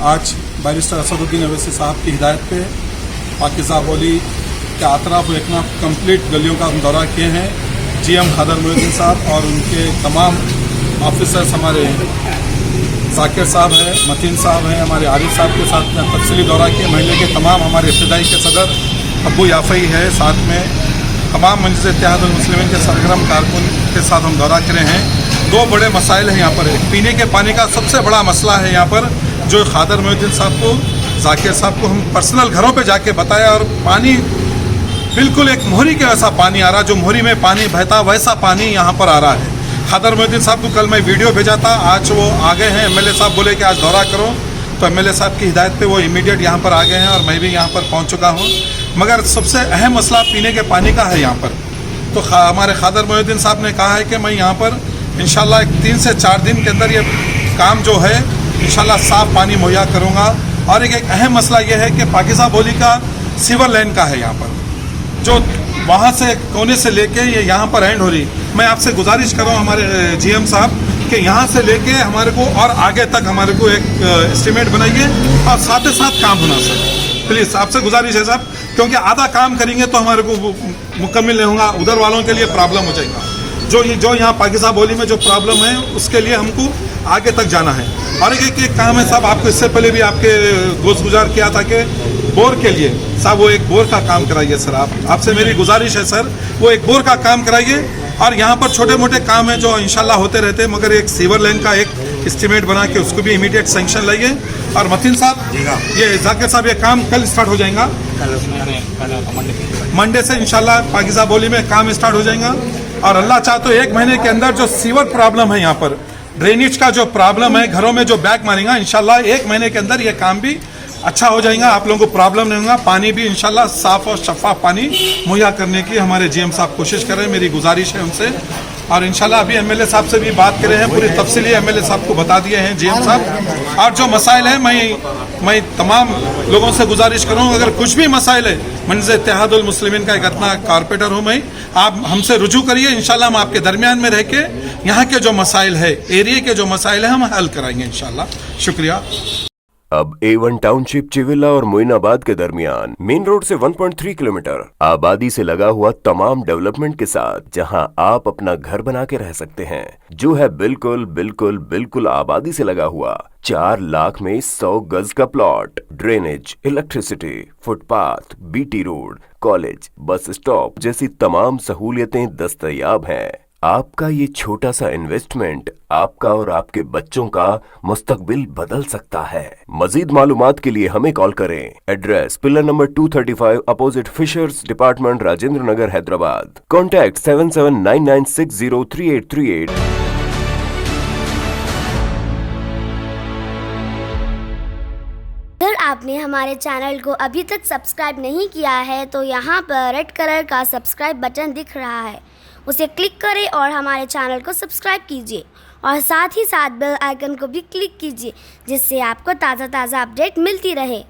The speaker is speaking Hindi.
आज बैरिस्टर असदुद्दीन अवैसी साहब की हिदायत पे पाकिज़ा बोली के अतराफ व एकनाफ कंप्लीट गलियों का हम दौरा किए हैं। जीएम खादर मोइनुद्दीन साहब और उनके तमाम ऑफिसर्स हमारे जाकिर साहब हैं, मतीन साहब हैं, हमारे आरिफ साहब के साथ में तफसीली दौरा किए। महल्ले के तमाम हमारे इब्तदाई के सदर अब्बू याफ़ई है, साथ में तमाम मजलिस इत्तेहादुल मुस्लिमीन के सरगर्म कारकुन के साथ हम दौरा करे हैं। दो बड़े मसाइल हैं यहाँ पर। पीने के पानी का सबसे बड़ा मसला है यहाँ पर, जो खादर मोइनुद्दीन साहब को, जाकिर साहब को हम पर्सनल घरों पे जाके बताया, और पानी बिल्कुल एक मोहरी के वैसा पानी आ रहा, जो मोहरी में पानी बहता वैसा पानी यहाँ पर आ रहा है। खादर मोइनुद्दीन साहब को कल मैं वीडियो भेजा था, आज वो आ गए हैं। एमएलए साहब बोले कि आज दौरा करो, तो एमएलए साहब की हिदायत पे वो इमीडिएट यहाँ पर आ गए हैं और मैं भी यहाँ पर पहुँच चुका हूँ। मगर सबसे अहम मसला पीने के पानी का है यहाँ पर। तो हमारे खादर मोइनुद्दीन साहब ने कहा है कि मैं यहाँ पर इंशाल्लाह 3 से 4 दिन के अंदर ये काम जो है इंशाल्लाह साफ पानी मुहैया करूँगा। और एक अहम मसला ये है कि पाकिज़ा बोली का सीवर लाइन का है यहाँ पर, जो वहाँ से कोने से लेके ये यहाँ पर एंड हो रही। मैं आपसे गुजारिश कर रहा हूँ हमारे जीएम साहब कि यहाँ से लेके हमारे को और आगे तक हमारे को एक एस्टिमेट बनाइए और साथ ही साथ काम होना सर। प्लीज़ आपसे गुजारिश है साहब, क्योंकि आधा काम करेंगे तो हमारे को मुकम्मल नहीं होगा, उधर वालों के लिए प्रॉब्लम हो जाएगा। जो यहाँ पाकिज़ा बोली में जो प्रॉब्लम है उसके लिए हमको आगे तक जाना है। और एक काम है साहब, आपको इससे पहले भी आपके गोश्त गुजार किया था कि बोर के लिए साहब वो एक बोर का काम कराइए सर। आपसे मेरी गुजारिश है सर, वो एक बोर का काम कराइए। और यहाँ पर छोटे मोटे काम हैं जो इंशाल्लाह होते रहते हैं, मगर एक सीवर लाइन का एक एस्टिमेट बना के उसको भी इमीडिएट सेंक्शन लाइए। और मतीन साहब, ये जाकिर साहब, ये काम कल स्टार्ट हो जाएगा, मंडे से इंशाल्लाह पाकिज़ा बोली में काम स्टार्ट हो जाएगा। और अल्लाह चाहे तो 1 महीने के अंदर जो सीवर प्रॉब्लम है यहाँ पर, ड्रेनेज का जो प्रॉब्लम है, घरों में जो बैक मारेगा, इंशाल्लाह 1 महीने के अंदर ये काम भी अच्छा हो जाएगा। आप लोगों को प्रॉब्लम नहीं होगा। पानी भी इंशाल्लाह साफ और शफाफ पानी मुहैया करने की हमारे जीएम साहब कोशिश कर रहे हैं, मेरी गुजारिश है उनसे। और इंशाल्लाह अभी एमएलए साहब से भी बात करे हैं, पूरी तफसीली एमएलए साहब को बता दिए हैं जीएम साहब। और जो मसाइल है, मैं तमाम लोगों से गुजारिश करूँ, अगर कुछ भी मसाइल है, मजलिस इत्तेहादुल मुस्लिमीन का एक अपना कारपोरेटर हूँ मैं, आप हमसे रुजू करिए। इंशाल्लाह हम आपके दरमियान में रह के यहाँ के जो मसाइल है, एरिया के जो मसाइल है, हम हल कराएंगे इंशाल्लाह। शुक्रिया। अब A1 टाउनशिप चिविला और मोइनाबाद के दरमियान मेन रोड से 1.3 किलोमीटर आबादी से लगा हुआ तमाम डेवलपमेंट के साथ, जहां आप अपना घर बना के रह सकते हैं, जो है बिल्कुल बिल्कुल बिल्कुल आबादी से लगा हुआ। 4 लाख में 100 गज का plot, drainage, electricity, footpath, BT road, college, bus stop जैसी तमाम सहूलियतें दस्तयाब हैं। आपका ये छोटा सा इन्वेस्टमेंट आपका और आपके बच्चों का मुस्तकबिल बदल सकता है। मजीद मालूमात के लिए हमें कॉल करें। Address pillar number 235 opposite fishers department, Rajendra Nagar, Hyderabad. Contact 7799603838। अगर आपने हमारे चैनल को अभी तक सब्सक्राइब नहीं किया है तो यहाँ पर रेड कलर का सब्सक्राइब बटन दिख रहा है, उसे क्लिक करें और हमारे चैनल को सब्सक्राइब कीजिए। और साथ ही साथ बेल आइकन को भी क्लिक कीजिए, जिससे आपको ताज़ा अपडेट मिलती रहे।